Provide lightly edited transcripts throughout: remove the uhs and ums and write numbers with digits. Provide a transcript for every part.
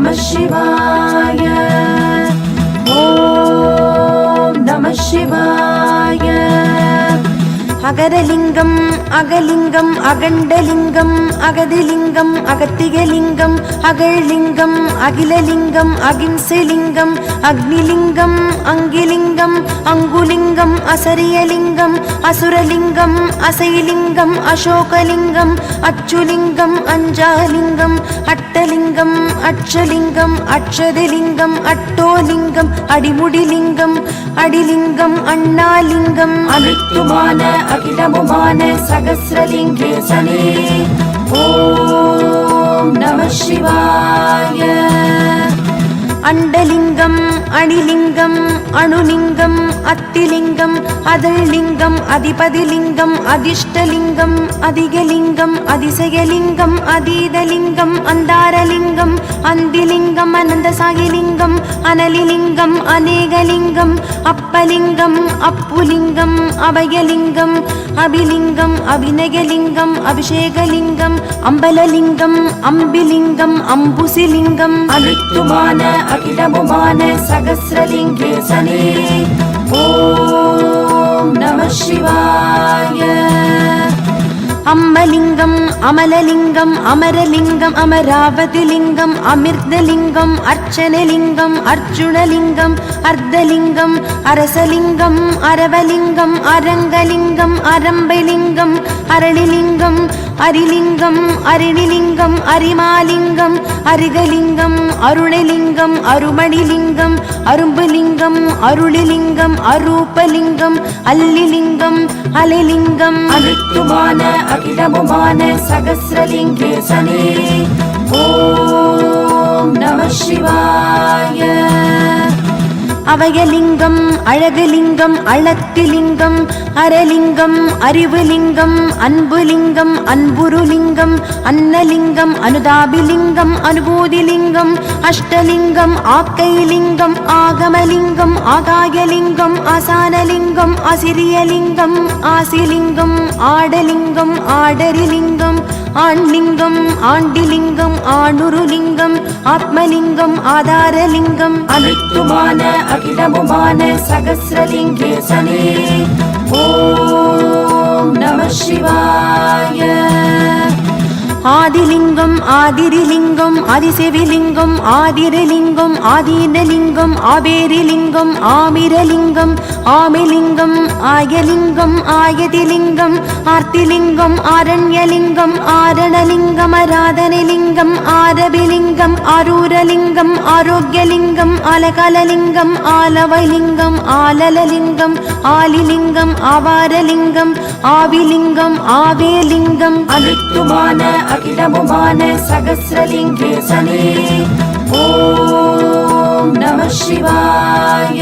நமः சிவாய. ஓம் நமः சிவாய. அகரலிங்கம் அகலிங்கம் அகண்டலிங்கம் அகதிலிங்கம் அகத்திகலிங்கம் அகழ்லிங்கம் அகிலலிங்கம் அகிம்சலிங்கம் அக்னிலிங்கம் அங்கிலிங்கம் அங்குலிங்கம் அசரியலிங்கம் அசுரலிங்கம் அசைலிங்கம் அசோகலிங்கம் அச்சுலிங்கம் அஞ்சாலிங்கம் அட்டலிங்கம் அட்சலிங்கம் அட்சதலிங்கம் அட்டோலிங்கம் அடிமுடிலிங்கம் அடிலிங்கம் அண்ணாலிங்கம் அனைத்துமான அகிலமுமான சகஸ்ரலிங்கேசனே. ஓம் நமः சிவாய. அண்டலிங்கம் அணிலிங்கம் அணுலிங்கம் அத்திலிங்கம் அதழ்லிங்கம் அதிபதிலிங்கம் அதிஷ்டலிங்கம் அதிகலிங்கம் அதிசயலிங்கம் அதீதலிங்கம் அந்தாரலிங்கம் அந்திலிங்கம் அனந்தசாகிலிங்கம் அனலிலிங்கம் அநேகலிங்கம் அப்பலிங்கம் அப்புலிங்கம் அபயலிங்கம் அபிலிங்கம் அபிநயலிங்கம் அபிஷேகலிங்கம் அம்பலலிங்கம் அம்பிலிங்கம் அம்புசிலிங்கம் அனைத்துமான அகிலமுமான சகஸ்ரலிங்கேசனே. ஓம் நமः சிவாய. அம்மலிங்கம் அமலலிங்கம் அமரலிங்கம் அமராவதிலிங்கம் அமிர்தலிங்கம் அர்ச்சனலிங்கம் அர்ஜுனலிங்கம் அர்த்தலிங்கம் அரசலிங்கம் அரவலிங்கம் அரங்கலிங்கம் அரம்பலிங்கம் அரளிலிங்கம் அரிலிங்கம் அரிணிலிங்கம் அரிமாலிங்கம் அருகலிங்கம் அருணலிங்கம் அருமணிலிங்கம் அரும்புலிங்கம் அருளிலிங்கம் அரூபலிங்கம் அல்லிலிங்கம் அலைலிங்கம் அனைத்துமான அகிலமுமான சகஸ்ரலிங்கேசனே. ஓம் நமः சிவாய. அவயலிங்கம் அழகுலிங்கம் அளத்திலிங்கம் அரலிங்கம் அறிவுலிங்கம் அன்புலிங்கம் அன்புருலிங்கம் அன்னலிங்கம் அனுதாபிலிங்கம் அனுபூதிலிங்கம் அஷ்டலிங்கம் ஆக்கைலிங்கம் ஆகமலிங்கம் ஆகாயலிங்கம் ஆசானலிங்கம் அசிரியலிங்கம் ஆசிலிங்கம் ஆடலிங்கம் ஆடரிலிங்கம் ஆண்லிங்கம் ஆண்டிலிங்கம் ஆணுருலிங்கம் ஆத்மலிங்கம் ஆதாரலிங்கம் அனைத்துமான அகிலமுமான சகஸ்ரலிங்கேசனே. ஓம் நமः சிவாய. ஆதிலிங்கம் ஆதிரிலிங்கம் ஆதிசெவிலிங்கம் ஆதிரலிங்கம் ஆதீனலிங்கம் ஆபேரிலிங்கம் ஆமிரலிங்கம் ஆமிலிங்கம் ஆயலிங்கம் ஆயதிலிங்கம் ஆர்த்திலிங்கம் ஆரண்யலிங்கம் ஆரணலிங்கம் ஆராதனலிங்கம் ஆரபிலிங்கம் ஆரூரலிங்கம் ஆரோக்கியலிங்கம் ஆலகலலிங்கம் ஆலவலிங்கம் ஆலலலிங்கம் ஆலிலிங்கம் ஆவாரலிங்கம் ஆவிலிங்கம் ஆவேலிங்கம் அனைத்துமான அகிலமுமான சகஸ்ரலிங்கேசனே. ஓம் நமः சிவாய.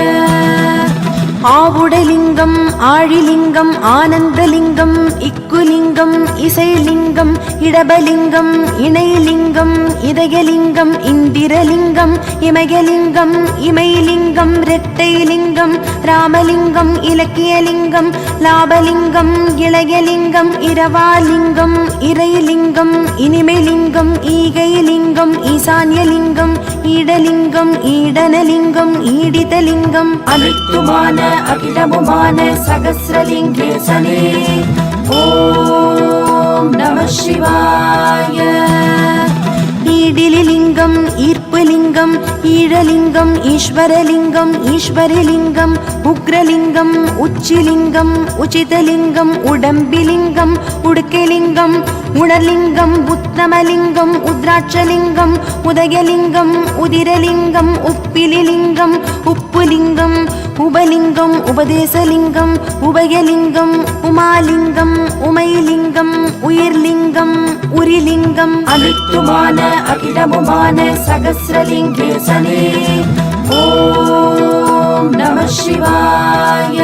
ஆவுடலிங்கம் ஆழிலிங்கம் ஆனந்தலிங்கம் இக்குலிங்கம் இசைலிங்கம் இடபலிங்கம் இணைலிங்கம் இதயலிங்கம் இந்திரலிங்கம் இமயலிங்கம் இமைலிங்கம் இரட்டைலிங்கம் ராமலிங்கம் இலக்கியலிங்கம் லாபலிங்கம் இளையலிங்கம் இரவாலிங்கம் இறைலிங்கம் இனிமைலிங்கம் ஈகைலிங்கம் ஈசான்யலிங்கம் ஈடலிங்கம் ஈடனலிங்கம் ஈடிதலிங்கம் அனைத்துமான அகிலமுமான சகஸ்ரலிங்கேசனே. ஓம் நமः சிவாய. ஈடிலிங்கம் ஈர்ப்புலிங்கம் ஈழலிங்கம் ஈஸ்வரலிங்கம் ஈஸ்வரிலிங்கம் உக்ரலிங்கம் உச்சிலிங்கம் உச்சிதலிங்கம் உடம்பிலிங்கம் உடுக்கலிங்கம் உணர்லிங்கம் உத்தமலிங்கம் உத்ராட்சலிங்கம் உதயலிங்கம் உதிரலிங்கம் உப்பிலிலிங்கம் உப்புலிங்கம் உபலிங்கம் உபதேசலிங்கம் உபயலிங்கம் உமாலிங்கம் உமைலிங்கம் உயிர்லிங்கம் உரிலிங்கம் அனைத்துமான அகிலமுமான சகஸ்ரலிங்கேசனே. ஓம் நமः சிவாய.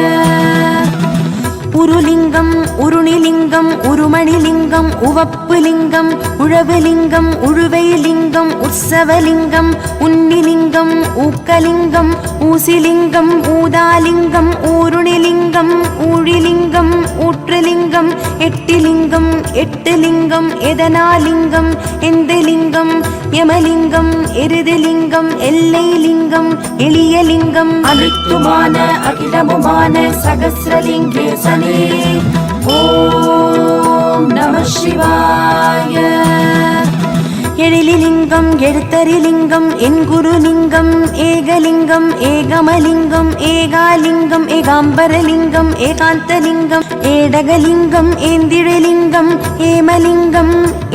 உருலிங்கம் உருணிலிங்கம் உருமணிலிங்கம் உவப்புலிங்கம் உழவுலிங்கம் உழுவைலிங்கம் உற்சவலிங்கம் உன்னிலிங்கம் ஊக்கலிங்கம் ஊசிலிங்கம் ஊதாலிங்கம் ஊருணிலிங்கம் ஊழிலிங்கம் ஊற்றுலிங்கம் எட்டிலிங்கம் எட்டுலிங்கம் எதனாலிங்கம் எந்தலிங்கம் யமலிங்கம் எருதுலிங்கம் எல்லை லிங்கம் எளிய லிங்கம் அனைத்துமான அகிலமுமான சகஸ்ரலிங்கேசனே ஓம் நம சிவாய. எழிலிங்கம் எழுத்தரிலிங்கம் என்குருலிங்கம் ஏகலிங்கம் ஏகமலிங்கம் ஏகாலிங்கம் ஏகாம்பரலிங்கம் ஏகாந்தலிங்கம் ஏடகலிங்கம் ஏந்திழலிங்கம் ஏமலிங்கம்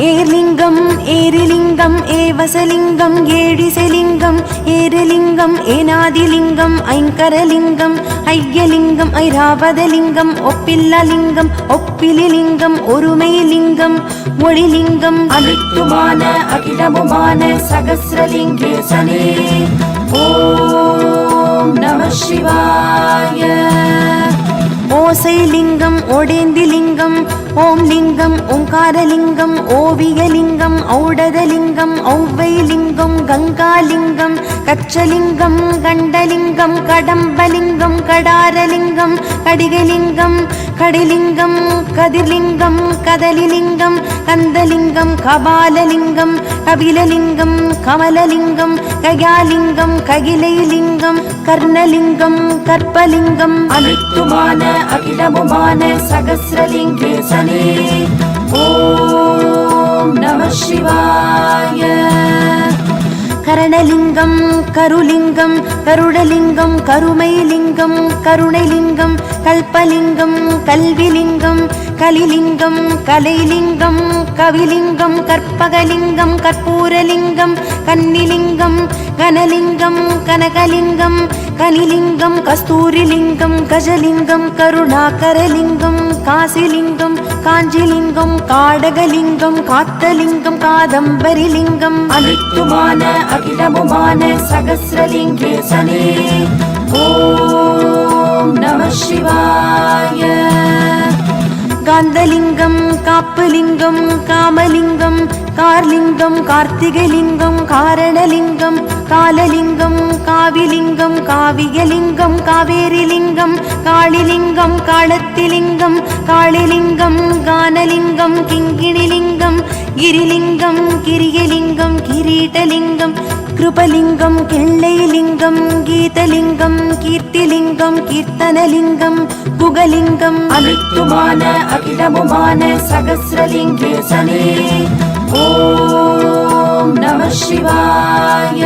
ஏர்லிங்கம் ஏரிலிங்கம் ஏவசலிங்கம் ஏழிசலிங்கம் ஏரலிங்கம் ஏனாதிலிங்கம் ஐங்கரலிங்கம் ஐயலிங்கம் ஐராவதலிங்கம் ஒப்பில்லலிங்கம் ஒப்பிலிலிங்கம் ஒருமைலிங்கம் மொழிலிங்கம் அனைத்துமான அகிலமுமான சகஸ்ரலிங்கேசனே ஓம் நம சிவாய. ஓசைலிங்கம் ஒடேந்திலிங்கம் ஓம் லிங்கம் ஓங்காரலிங்கம் ஓவியலிங்கம் ஔடதலிங்கம் ஔவைலிங்கம் கங்காலிங்கம் கச்சலிங்கம் கண்டலிங்கம் கடம்பலிங்கம் கடாரலிங்கம் கடிகலிங்கம் கடிலிங்கம் கதிர்லிங்கம் கதலிலிங்கம் கந்தலிங்கம் கபாலலிங்கம் கபிலலிங்கம் கமலலிங்கம் கயாலிங்கம் ககிலைலிங்கம் கர்ணலிங்கம் கற்பலிங்கம் அனைத்துமான அகிலமுமான சகஸ்ரலிங்கேசனே ஓம் நம சிவாய. கரணலிங்கம் கருலிங்கம் கருடலிங்கம் கருமைலிங்கம் கருணைலிங்கம் கல்பலிங்கம் கல்விலிங்கம் கலிலிங்கம் கலைலிங்கம் கவிலிங்கம் கற்பகலிங்கம் கற்பூரலிங்கம் கன்னிலிங்கம் கனலிங்கம் கனகலிங்கம் கனிலிங்கம் கஸ்தூரிலிங்கம் கஜலிங்கம் கருணாகரலிங்கம் காசிலிங்கம் காஞ்சிலிங்கம் காடகலிங்கம் காத்தலிங்கம் காதம்பரிலிங்கம் அனைத்துமான அகிலமுமான சகஸ்ரலிங்கேசனே ஓம் நம சிவாய. காந்தலிங்கம் காப்புலிங்கம் காமலிங்கம் கார்லிங்கம் கார்த்திகலிங்கம் காரணலிங்கம் காலலிங்கம் காவிலிங்கம் காவியலிங்கம் காவேரிலிங்கம் காளிலிங்கம் காளத்திலிங்கம் காளிலிங்கம் கானலிங்கம் கிங்கிணிலிங்கம் கிரிலிங்கம் கிரியலிங்கம் கிரீடலிங்கம் கிருபலிங்கம் கிள்ளைலிங்கம் கீதலிங்கம் கீர்த்திலிங்கம் கீர்த்தனலிங்கம் குகலிங்கம் அனைத்துமான அகிலமுமான சகஸ்ரலிங்கேசனே ஓம் நம சிவாய.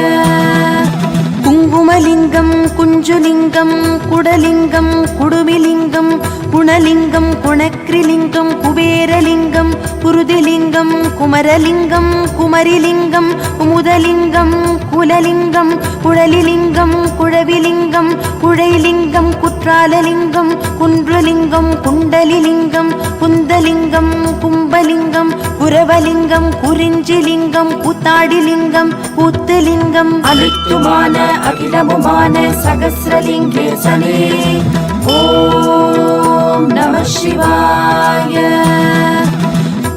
குங்குமலிங்கம் குஞ்சுலிங்கம் குடலிங்கம் குடுமிலிங்கம் குணலிங்கம் குணக்ரிலிங்கம் குபேரலிங்கம் குருதிலிங்கம் குமரலிங்கம் குமரிலிங்கம் குமுதலிங்கம் குலலிங்கம் குழலிலிங்கம் குழவிலிங்கம் குழைலிங்கம் குற்றாலலிங்கம் குன்றுலிங்கம் குண்டலிலிங்கம் குந்தலிங்கம் கும்பலிங்கம் குரவலிங்கம் குறிஞ்சிலிங்கம் கூத்தாடிலிங்கம் கூத்துலிங்கம் அனைத்துமான அகிலமுமான சகஸ்ரலிங்கேசனே ஓம் நம சிவாய.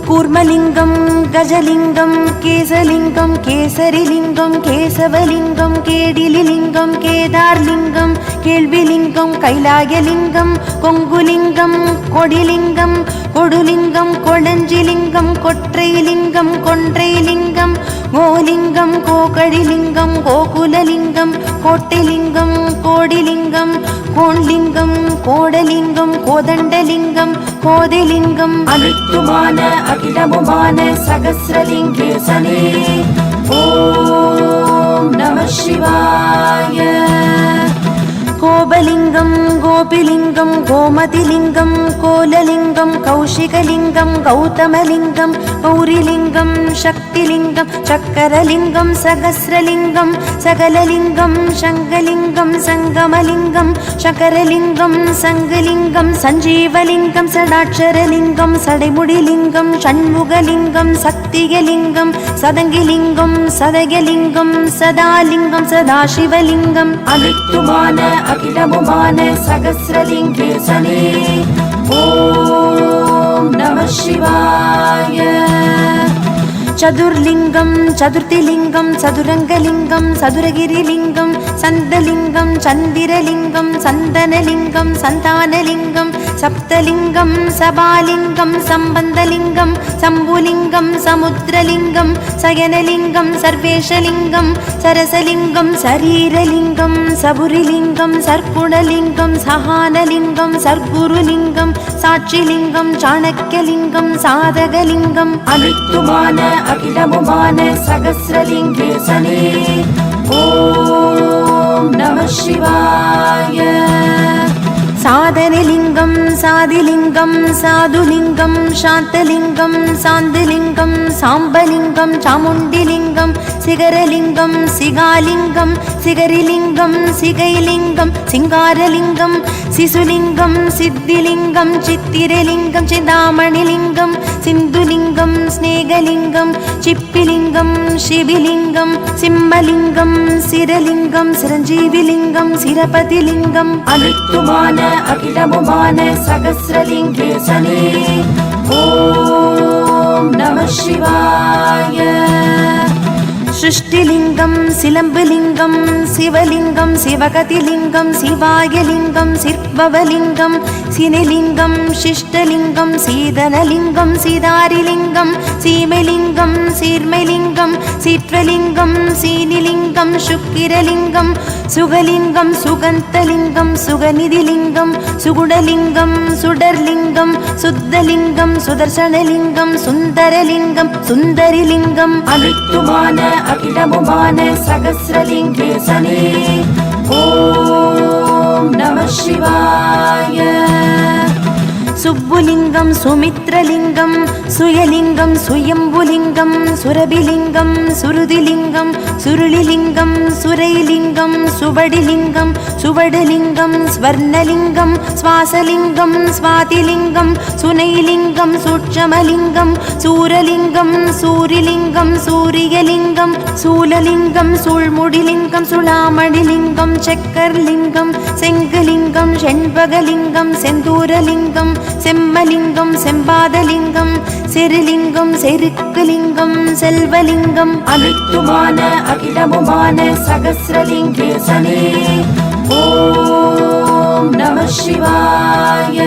கூர்மலிங்கம் கஜலிங்கம் கேசலிங்கம் கேசரிலிங்கம் கேசவலிங்கம் கேடிலிலிங்கம் கேதார்லிங்கம் கேள்விலிங்கம் கைலாயலிங்கம் கொங்குலிங்கம் கொடிலிங்கம் கொடுலிங்கம் கொளஞ்சிலிங்கம் கொற்றைலிங்கம் கொன்றைலிங்கம் கோலிங்கம் கோகழிலிங்கம் கோகுலலிங்கம் கோட்டைலிங்கம் கோடிலிங்கம் கோண்லிங்கம் கோடலிங்கம் கோதண்டலிங்கம் கோதிலிங்கம் அனைத்துமான அகிலமுமான சகஸ்ரலிங்கேசனே ஓம் நம சிவாய. கோபலிங்கம் கோபிலிங்கம் கோமதிலிங்கம் கோலலிங்கம் கௌஷிகலிங்கம் கௌதமலிங்கம் கௌரிலிங்கம் சக்திலிங்கம் சக்கரலிங்கம் சகஸ்ரலிங்கம் சகலலிங்கம் சங்கலிங்கம் சங்கமலிங்கம் சகரலிங்கம் சங்கலிங்கம் சஞ்சீவலிங்கம் சடாட்சரலிங்கம் சடைமுடிலிங்கம் சண்முகலிங்கம் சக்தியலிங்கம் சதங்கிலிங்கம் சதயலிங்கம் சதாலிங்கம் சதாசிவலிங்கம் அனைத்துமான அகிலமுமான சகஸ்ரலிங்கேசனே ஓம் நம சிவாய. சதுர்லிங்கம் சதுர்த்திலிங்கம் சதுரங்கலிங்கம் சதுரகிரிலிங்கம் சந்தலிங்கம் சந்திரலிங்கம் சந்தனலிங்கம் சந்தானலிங்கம் சப்தலிங்கம் சபாலிங்கம் சம்பந்தலிங்கம் சம்புலிங்கம் சமுத்திரலிங்கம் சயனலிங்கம் சர்வேஷலிங்கம் சரசலிங்கம் சரீரலிங்கம் சபுரிலிங்கம் சர்க்குணலிங்கம் சஹானலிங்கம் சர்க்குருலிங்கம் சாட்சிலிங்கம் சாணக்கியலிங்கம் சாதகலிங்கம் அனித்துமான அகிலமுமான சகஸ்ரலிங்கேசனே ஓம் நம சிவாய. சாதனலிங்கம் சாதிலிங்கம் சாதுலிங்கம் சாந்தலிங்கம் சாந்தலிங்கம் சாம்பலிங்கம் சாமுண்டிலிங்கம் சிகரலிங்கம் சிகாலிங்கம் சிகரிலிங்கம் சிகைலிங்கம் சிங்காரலிங்கம் சிசுலிங்கம் சித்திலிங்கம் சித்திரலிங்கம் சிந்தாமணிலிங்கம் சிந்துலிங்கம் ஸ்நேகலிங்கம் சிப்பிலிங்கம் சிபிலிங்கம் சிம்மலிங்கம் சிரலிங்கம் சிரஞ்சீவிலிங்கம் சிரபதிலிங்கம் அனித்துமான அகிலமுமான சகஸ்ரலிங்கேசனே ஓம் நம சிவாய. சிருஷ்டிலிங்கம் சிலம்புலிங்கம் சிவலிங்கம் சிவகதிலிங்கம் சிவாயலிங்கம் சிற்பவலிங்கம் சினிலிங்கம் சிஷ்டலிங்கம் சீதனலிங்கம் சீதாரிலிங்கம் சீமலிங்கம் சீர்மலிங்கம் சீற்றலிங்கம் சீனிலிங்கம் சுக்கிரலிங்கம் சுகலிங்கம் சுகந்தலிங்கம் சுகநிதிலிங்கம் சுகுணலிங்கம் சுடர்லிங்கம் சுத்தலிங்கம் சுதர்சனலிங்கம் சுந்தரலிங்கம் சுந்தரிலிங்கம் அனித்துமான அகிலமுமான சகஸ்ரலிங்கேசனே ஓம் நம சிவாய. சுப்புலிங்கம் சுமித்ரலிங்கம் சுயலிங்கம் சுயம்புலிங்கம் சுரபிலிங்கம் சுருதிலிங்கம் சுருளிலிங்கம் சுரைலிங்கம் சுவடிலிங்கம் சுவடலிங்கம் ஸ்வர்ணலிங்கம் சுவாசலிங்கம் ஸ்வாதிலிங்கம் சுனைலிங்கம் சூட்சமலிங்கம் சூரலிங்கம் சூரிலிங்கம் சூரியலிங்கம் சூலலிங்கம் சூழ்முடிலிங்கம் சுளாமணிலிங்கம் சக்கர்லிங்கம் செங்கலிங்கம் செண்பகலிங்கம் செந்தூரலிங்கம் செம்மலிங்கம் செம்பாதலிங்கம் செருலிங்கம் செருக்குலிங்கம் செல்வலிங்கம் அனித்துமான அகிலமுமான சகஸ்ரலிங்கேசனே ஓம் நம சிவாய.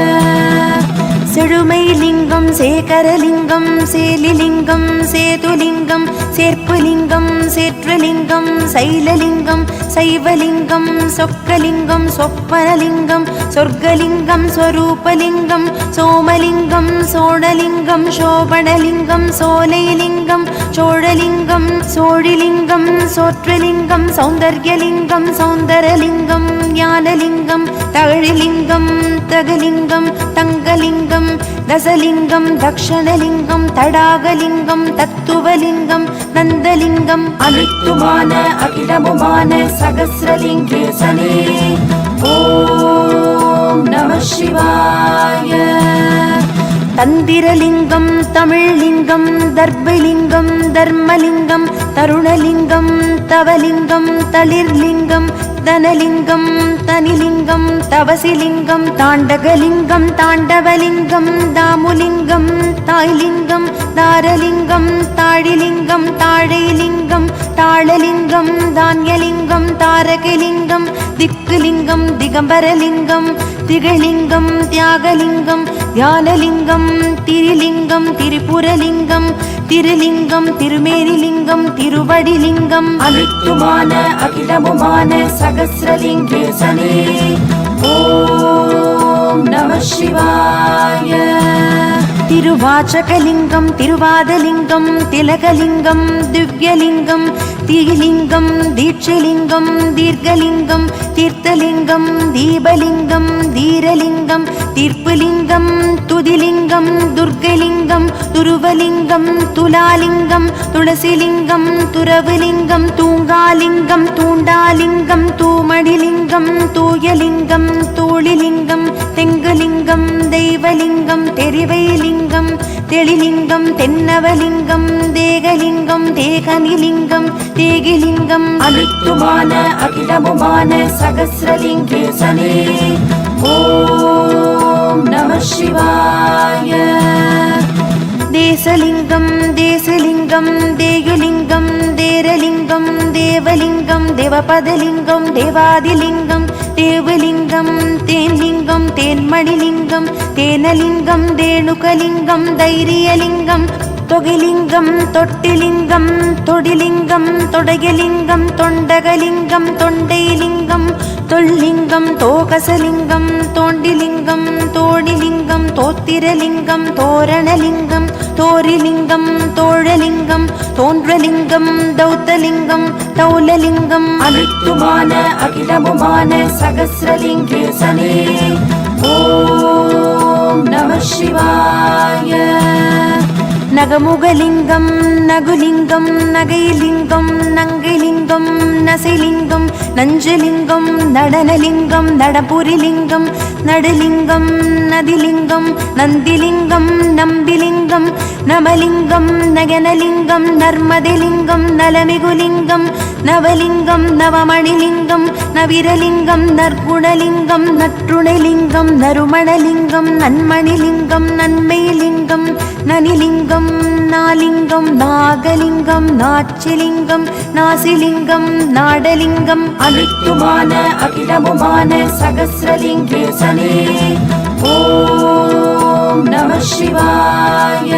செழுமைலிங்கம் சேகரலிங்கம் சேலிலிங்கம் சேதுலிங்கம் சேர்ப்புலிங்கம் சேற்றலிங்கம் சைலலிங்கம் சைவலிங்கம் சொக்கலிங்கம் சொப்பனலிங்கம் சொர்க்கலிங்கம் ஸ்வரூபலிங்கம் சோமலிங்கம் சோழலிங்கம் சோபணலிங்கம் சோலைலிங்கம் சோழலிங்கம் சோழிலிங்கம் சோற்றலிங்கம் சௌந்தர்யலிங்கம் சௌந்தரலிங்கம் ஞானலிங்கம் தகழிலிங்கம் தகலிங்கம் தங்கலிங்கம் தசலிங்கம் தக்ஷணலிங்கம் தடாகலிங்கம் தத்துவலிங்கம் நந்தலிங்கம் அனித்துமான அகிலமுமான சகஸ்ரலிங்கேசனே ஓம் நம சிவாய. தந்திரலிங்கம் தமிழ்லிங்கம் தர்பலிங்கம் தர்மலிங்கம் தருணலிங்கம் தவலிங்கம் தளிர்லிங்கம் தனலிங்கம் தனிலிங்கம் தவசிலிங்கம் தாண்டகலிங்கம் தாண்டவலிங்கம் தாமுலிங்கம் தாய்லிங்கம் தாரலிங்கம் தாழிலிங்கம் தாழைலிங்கம் தாளலிங்கம் தான்யலிங்கம் தாரகலிங்கம் திக்குலிங்கம் திகம்பரலிங்கம் திகழிங்கம் தியாகலிங்கம் தியானலிங்கம் திரிலிங்கம் திரிபுரலிங்கம் திருலிங்கம் திருமேனிலிங்கம் திருவடிலிங்கம் அனித்துமான அகிலமுமான சகஸ்ரலிங்கேசனே ஓம் நம சிவாய. திருவாச்சகலிங்கம் திருவாதலிங்கம் திலகலிங்கம் திவ்யலிங்கம் தீலிங்கம் தீட்சலிங்கம் தீர்க்கலிங்கம் தீர்த்தலிங்கம் தீபலிங்கம் தீரலிங்கம் தீர்ப்புலிங்கம் துதிலிங்கம் துர்கலிங்கம் துருவலிங்கம் துலாலிங்கம் துளசிலிங்கம் துறவுலிங்கம் தூங்காலிங்கம் தூண்டாலிங்கம் தூமணிலிங்கம் தூயலிங்கம் தூளிலிங்கம் தெங்குலிங்கம் தெய்வலிங்கம் தெரிவைலிங்கம் தெளிலிங்கம் தென்னவலிங்கம் தேகலிங்கம் தேகனிலிங்கம் தேகிலிங்கம் அனித்துமான அகிலமுமான சகஸ்ரலிங்கேசனே ஓம் நம சிவாய. தேசலிங்கம் தேசலிங்கம் தேயுலிங்கம் தேரலிங்கம் தேவலிங்கம் தேவ தேவபதலிங்கம் தேவாதிலிங்கம் தேவலிங்கம் தேன்லிங்கம் தேன்மணிலிங்கம் தேனலிங்கம் தேனுகலிங்கம் தைரியலிங்கம் தொகிலிங்கம் தொட்டிலிங்கம் தொடிலிங்கம் தொடையலிங்கம் தொண்டகலிங்கம் தொண்டைலிங்கம் தொல்லிங்கம் தோகசலிங்கம் தோண்டிலிங்கம் தோணிலிங்கம் தோத்திரலிங்கம் தோரணலிங்கம் தோரிலிங்கம் தோழலிங்கம் தோன்றலிங்கம் தௌத்தலிங்கம் தௌலலிங்கம் அனைத்துமான அகிலமுமான சகஸ்ரலிங்கேசனே ஓம் நம சிவாய. நகமுகலிங்கம் நகுலிங்கம் நகைலிங்கம் நங்கைலிங்கம் நசைலிங்கம் நஞ்சலிங்கம் நடனலிங்கம் நடபுரிலிங்கம் நடுலிங்கம் நதிலிங்கம் நந்திலிங்கம் நம்பிலிங்கம் நமலிங்கம் நயனலிங்கம் நர்மதிலிங்கம் நலமிகுலிங்கம் நவலிங்கம் நவமணிலிங்கம் நவிரலிங்கம் நற்குணலிங்கம் நற்றுணைலிங்கம் நறுமணலிங்கம் நன்மணிலிங்கம் நன்மைலிங்கம் நனிலிங்கம் நாலிங்கம் நாகலிங்கம் நாச்சிலிங்கம் நாசிலிங்கம் நாடலிங்கம் அனைத்துமான அகிலமுமான சகஸ்ரலிங்கேசனே ஓம் நம சிவாய.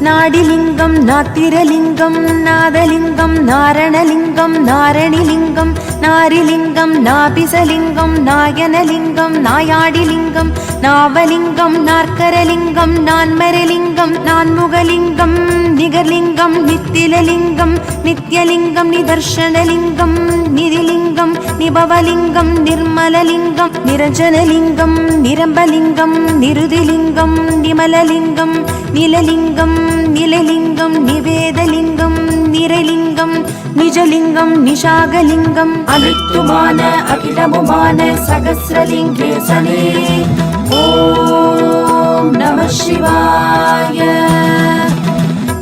நாடிலிங்கம் நாத்திரலிங்கம் நாதலிங்கம் நாரணலிங்கம் நாரணிலிங்கம் நாரிலிங்கம் நாபிசலிங்கம் நாயனலிங்கம் நாயாடிலிங்கம் நாவலிங்கம் நாற்கரலிங்கம் நான்மரலிங்கம் நான்முகலிங்கம் நிகர்லிங்கம் நித்திலலிங்கம் நித்யலிங்கம் நிதர்ஷனலிங்கம் நிதிலிங்கம் நிபவலிங்கம் நிர்மலலிங்கம் நிரஞ்சனலிங்கம் நிரம்பலிங்கம் நிருதிலிங்கம் நிமலலிங்கம் நிலலிங்கம் நிலலிங்கம் நிவேதலிங்கம் நிரலிங்கம் நிஜலிங்கம் நிஷாகலிங்கம் அனைத்துமான அகிலமுமான சகஸ்ரலிங்கேசனே ஓம் நம சிவாய.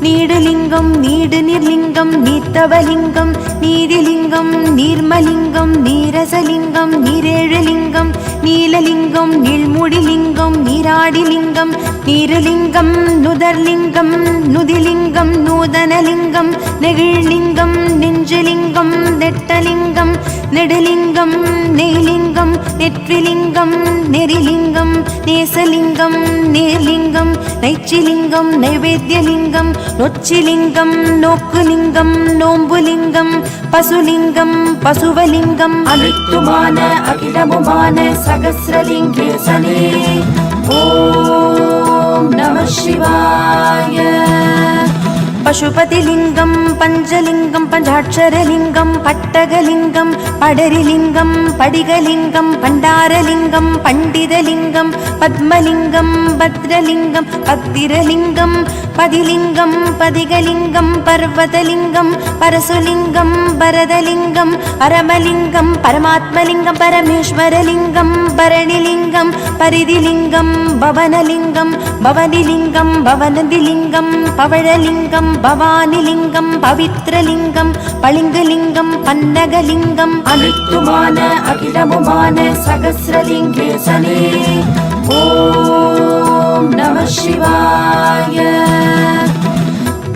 நீடுலிங்கம் நீடு நிர்லிங்கம் நீத்தவலிங்கம் நீதிலிங்கம் நீர்மலிங்கம் நீரசலிங்கம் நீரேழலிங்கம் நீலலிங்கம் நீள்முடிலிங்கம் நீராடிலிங்கம் நீருலிங்கம் நுதர்லிங்கம் நுதிலிங்கம் நூதனலிங்கம் நெகிழ்லிங்கம் நெஞ்சலிங்கம் நெட்டலிங்கம் நெடுலிங்கம் நெய்லிங்கம் நெற்றிலிங்கம் நெறிலிங்கம் நேசலிங்கம் நேர்லிங்கம் நைச்சிலிங்கம் நைவேத்தியலிங்கம் நொச்சிலிங்கம் நோக்குலிங்கம் நோம்புலிங்கம் பசுலிங்கம் பசுவலிங்கம் அனைத்துமான அகிலமுமான சகஸ்ரலிங்கேசனே ஓம் நம சிவாய. பசுபதிலிங்கம் பஞ்சலிங்கம் பஞ்சாட்சரலிங்கம் பட்டகலிங்கம் படரிலிங்கம் படிகலிங்கம் பண்டாரலிங்கம் பண்டிதலிங்கம் பத்மலிங்கம் பத்ரலிங்கம் பத்திரலிங்கம் பதிலிங்கம் பதிகலிங்கம் பர்வதலிங்கம் பரசுலிங்கம் பரதலிங்கம் பரமலிங்கம் பரமாத்மலிங்கம் பரமேஸ்வரலிங்கம் பரணிலிங்கம் பரிதிலிங்கம் பவனலிங்கம் பவனிலிங்கம் பவனதிலிங்கம் பவழலிங்கம் பவானிலிங்கம் பவித்ரலிங்கம் பளிங்குலிங்கம் பன்னகலிங்கம் அனைத்துமான அகிலமுமான சகஸ்ரலிங்கேசனே ஓம் நம சிவாய.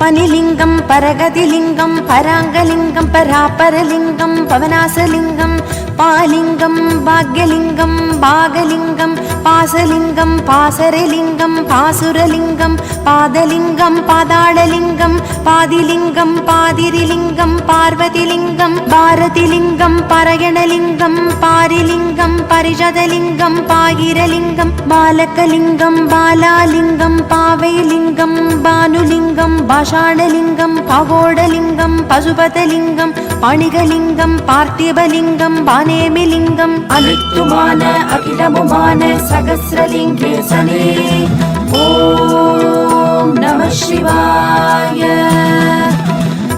பனிலிங்கம் பரகதிலிங்கம் பராங்கலிங்கம் பராபரலிங்கம் பவனாசலிங்கம் பாலிங்கம் பாக்யலிங்கம் பாகலிங்கம் பாசலிங்கம் பாசரலிங்கம் பாசுரலிங்கம் பாதலிங்கம் பாதாளலிங்கம் பாதிலிங்கம் பாதிரிலிங்கம் பார்வதிலிங்கம் பாரதிலிங்கம் பரயணலிங்கம் பாரிலிங்கம் பரிஜதலிங்கம் பாகிரலிங்கம் பாலகலிங்கம் பாலாலிங்கம் பாவைலிங்கம் பானுலிங்கம் பாஷாணலிங்கம் பாகோடலிங்கம் பசுபதலிங்கம் பணிகலிங்கம் பார்த்திபலிங்கம் பானேமிலிங்கம் அனைத்துமான அகிலமுமான சகஸ்ரலிங்கேசனே ஓம் நம சிவாய.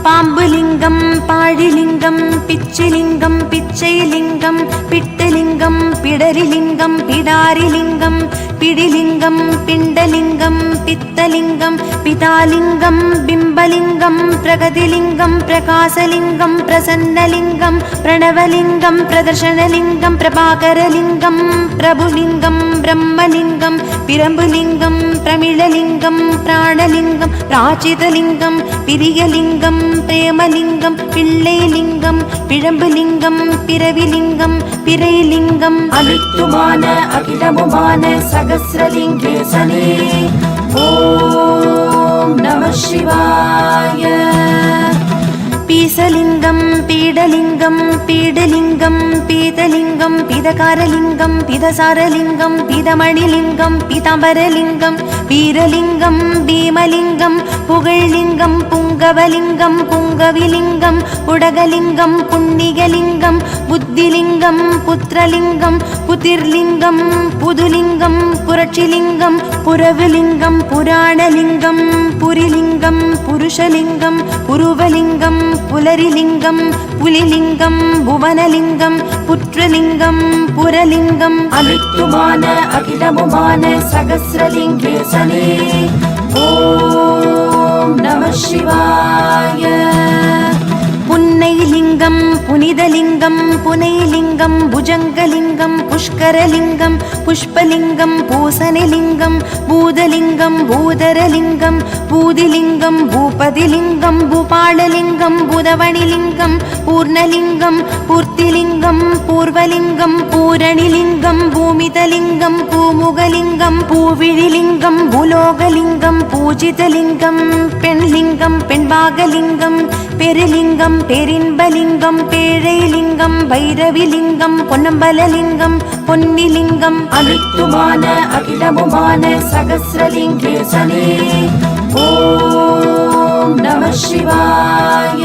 பாம்புலிங்கம் பாழிலிங்கம் பிச்சிலிங்கம் பிச்சைலிங்கம் பிட்டலிங்கம் பிடரிலிங்கம் பிடாரிலிங்கம் பிடிலிங்கம் பிண்டலிங்கம் பித்தலிங்கம் பிதாலிங்கம் பிம்பலிங்கம் பிரகதிலிங்கம் பிரகாசலிங்கம் பிரசன்னலிங்கம் பிரணவலிங்கம் பிரதர்ஷனலிங்கம் பிரபாகரலிங்கம் பிரபுலிங்கம் பிரம்மலிங்கம் பிரம்புலிங்கம் பிரமிழலிங்கம் பிராணலிங்கம் பிராச்சிதலிங்கம் பிரியலிங்கம் பிரேமலிங்கம் பிள்ளைலிங்கம் பிழம்புலிங்கம் பிறவிலிங்கம் பிறைலிங்கம் அனித்துமான அகிலமுமான சகஸ்ரலிங்கேசனே ஓம் நம சிவாய. பீசலிங்கம் பீடலிங்கம் பீடலிங்கம் பீதலிங்கம் பிதகாரலிங்கம் பிதசாரலிங்கம் பிதமணிலிங்கம் பிதம்பரலிங்கம் வீரலிங்கம் பீமலிங்கம் புகழ்லிங்கம் புங்கவலிங்கம் புங்கவிலிங்கம் புடகலிங்கம் புண்ணிகலிங்கம் புத்திலிங்கம் புத்திரலிங்கம் புதிர்லிங்கம் புதுலிங்கம் புரட்சிலிங்கம் புரவுலிங்கம் புராணலிங்கம் புரிலிங்கம் புருஷலிங்கம் புருவலிங்கம் புலரிலிங்கம் புலிலிங்கம் புவனலிங்கம் புற்றலிங்கம் புரலிங்கம் அனித்துமான அகிலமுமான சகஸ்ரலிங்கேசனே ஓம் நம சிவாய. புன்னைலிங்கம் புனிதலிங்கம் புனைலிங்கம் புஜங்கலிங்கம் புஷ்கரலிங்கம் புஷ்பலிங்கம் பூசணிலிங்கம் பூதலிங்கம் பூதரலிங்கம் பூதிலிங்கம் பூபதிலிங்கம் பூபாளலிங்கம் பூதவணிலிங்கம் பூர்ணலிங்கம் பூர்த்திலிங்கம் பூர்வலிங்கம் பூரணிலிங்கம் பூமிதலிங்கம் பூமுகலிங்கம் பூவிழிலிங்கம் பூலோகலிங்கம் பூஜிதலிங்கம் பெண்லிங்கம் பெண்பாகலிங்கம் பெருலிங்கம் பெரின்பலிங்கம் பேழைலிங்கம் பைரவிலிங்கம் பொன்னம்பலலிங்கம் பொன்னிலிங்கம் அனித்துமான அகிலமுமான சகஸ்ரலிங்கேசனே ஓம் நம சிவாய.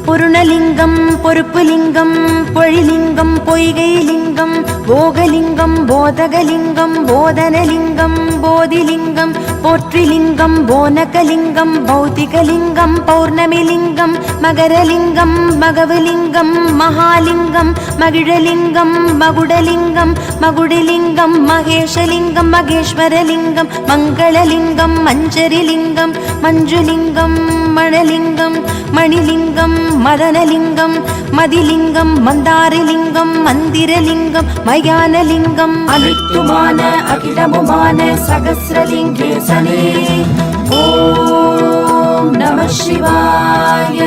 பொருணலிங்கம் பொறுப்புலிங்கம் பொழிலிங்கம் பொய்கைலிங்கம் போகலிங்கம் போதகலிங்கம் போதனலிங்கம் போதிலிங்கம் போற்றிலிங்கம் போனகலிங்கம் பௌத்திகலிங்கம் பௌர்ணமிலிங்கம் மகரலிங்கம் மகவலிங்கம் மகாலிங்கம் மகிழலிங்கம் மகுடலிங்கம் மகுடிலிங்கம் மகேஷலிங்கம் மகேஸ்வரலிங்கம் மங்களலிங்கம் மஞ்சரிலிங்கம் மஞ்சுலிங்கம் மணலிங்கம் மணிலிங்கம் மதனலிங்கம் மதிலிங்கம் மந்தாரலிங்கம் மந்திரலிங்கம் மயானலிங்கம் அனித்துமான அகிலமுமான சகஸ்ரலிங்கேசனே ஓம் நம சிவாய.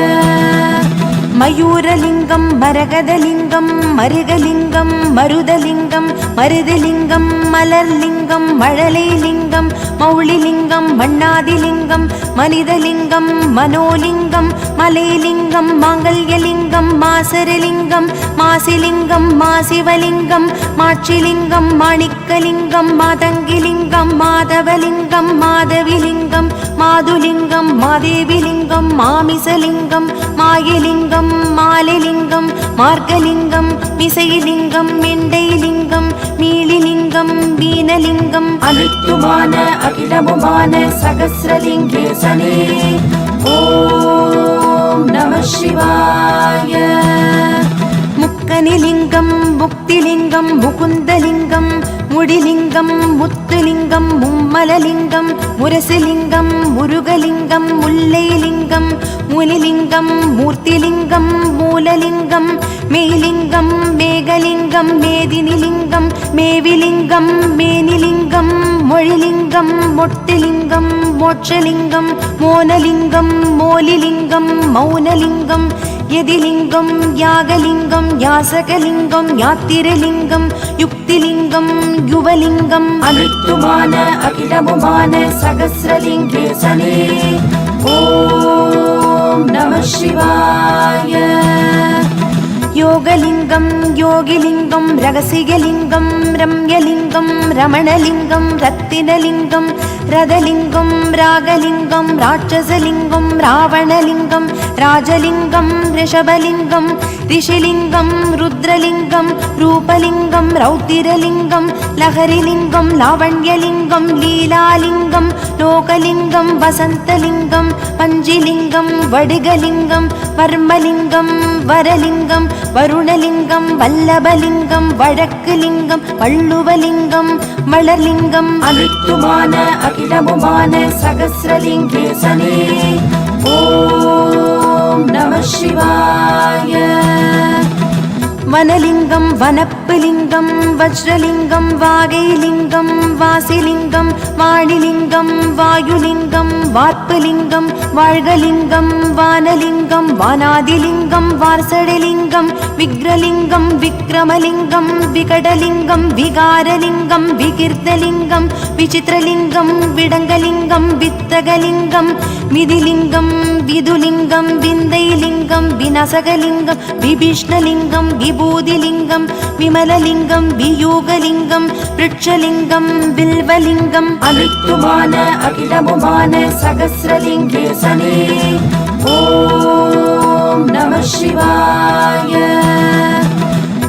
மயூரலிங்கம் மரகதலிங்கம் மருகலிங்கம் மருதலிங்கம் மருதலிங்கம் மலர்லிங்கம் மழலைலிங்கம் மௌளிலிங்கம் மண்ணாதிலிங்கம் மனிதலிங்கம் மனோலிங்கம் மலைலிங்கம் மாங்கல்யலிங்கம் மாசரலிங்கம் மாசிலிங்கம் மாசிவலிங்கம் மாட்சிலிங்கம் மாணிக்கலிங்கம் மாதங்கிலிங்கம் மாதவலிங்கம் மாதவிலிங்கம் மாதுலிங்கம் மாதேவிலிங்கம் மாமிசலிங்கம் மாயலிங்கம் மாலிலிங்கம் மார்கலிங்கம் மிசைலிங்கம் மெண்டைலிங்கம் மீளிலிங்கம் வீணலிங்கம் அனித்துமான அகிலமுமான சகஸ்ரலிங்கேசனே ஓம் நம சிவாய. முக்கனிலிங்கம் முக்திலிங்கம் முகுந்தலிங்கம் முடிலிங்கம் முத்துலிங்கம் மும்மலலிங்கம் முரசலிங்கம் முருகலிங்கம் முல்லைலிங்கம் முனிலிங்கம் மூர்த்திலிங்கம் மூலலிங்கம் மெய்லிங்கம் மேகலிங்கம் மேதினிலிங்கம் மேவிலிங்கம் மேனிலிங்கம் மொழிலிங்கம் மொட்டிலிங்கம் மோட்சலிங்கம் மோனலிங்கம் மோலிலிங்கம் மௌனலிங்கம் யதிலிங்கம் யாகலிங்கம் யாசகலிங்கம் யாத்திரலிங்கம் யுக்திலிங்கம் யுவலிங்கம் அனித்துமான அகிலமுமான சகஸ்ரலிங்கேசனே ஓம் நம சிவாய. யோகலிங்கம் யோகிலிங்கம் ரகசியலிங்கம் ரம்யலிங்கம் ரமணலிங்கம் ரத்தினலிங்கம் ரதலிங்கம் ராகலிங்கம் ராட்சசலிங்கம் ராவணலிங்கம் ராஜலிங்கம் ரிஷபலிங்கம் ரிஷிலிங்கம் ருத்ரலிங்கம் ரூபலிங்கம் ரௌத்திரலிங்கம் லஹரிலிங்கம் லாவண்யலிங்கம் லீலாலிங்கம் லோகலிங்கம் வசந்தலிங்கம் பஞ்சிலிங்கம் வடுகலிங்கம் வர்மலிங்கம் வரலிங்கம் வருணலிங்கம் வல்லபலிங்கம் வழக்குலிங்கம் வள்ளுவலிங்கம் மலர்லிங்கம் அனித்துமான அகிலமுமான சகஸ்ரலிங்கேசனே ஓம் நம சிவாய. வனலிங்கம் வனப்புலிங்கம் வஜ்ரலிங்கம் வாகைலிங்கம் வாசிலிங்கம் வாணிலிங்கம் வாயுலிங்கம் வார்ப்புலிங்கம் வாழ்கலிங்கம் வானலிங்கம் வானாதிலிங்கம் வார்சடலிங்கம் விக்ரலிங்கம் விக்ரமலிங்கம் விகடலிங்கம் விகாரலிங்கம் விகிர்தலிங்கம் விசித்திரலிங்கம் விடங்கலிங்கம் வித்தகலிங்கம் மிதிலிங்கம் விதுலிங்கம் விந்தைலிங்கம் விநாசகலிங்கம் விபீஷ்ணலிங்கம் விபூதிலிங்கம் விமலலிங்கம் வியூகலிங்கம் விருட்சலிங்கம் வில்வலிங்கம் அனித்துமான அகிலமுமான சகஸ்ரலிங்கேசனே ஓம் நம சிவாய.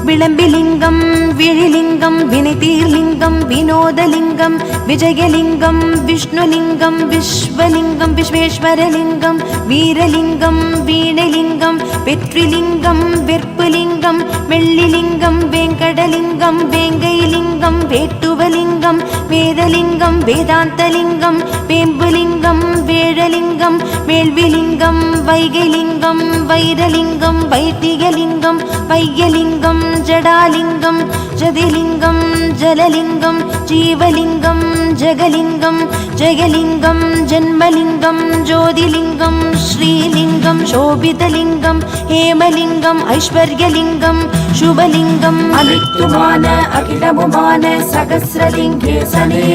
விளம்பிலிங்கம் விழிலிங்கம் வினைதீர்லிங்கம் வினோதலிங்கம் விஜயலிங்கம் விஷ்ணுலிங்கம் விஸ்வலிங்கம் விஸ்வேஸ்வரலிங்கம் வீரலிங்கம் வீணலிங்கம் வெற்றிலிங்கம் வெற்புலிங்கம் வெள்ளிலிங்கம் வேங்கடலிங்கம் வேங்கைலிங்கம் வேட்டுவலிங்கம் வேதலிங்கம் வேதாந்தலிங்கம் வேம்புலிங்கம் வேழலிங்கம் வேள்விலிங்கம் வைகைலிங்கம் வைரலிங்கம் வைத்தியலிங்கம் வையலிங்கம் ஜடாலிங்கம் ஜதிலிங்கம் ஜலலிங்கம் ஜீவலிங்கம் ஜகலிங்கம் ஜெயலிங்கம் ஜன்மலிங்கம் ஜோதிலிங்கம் ஸ்ரீலிங்கம் சோபிதலிங்கம் ஹேமலிங்கம் ஐஸ்வர்யலிங்கம் சுபலிங்கம் அனித்துமான அகிலமுமான சகஸ்ரலிங்கேசனே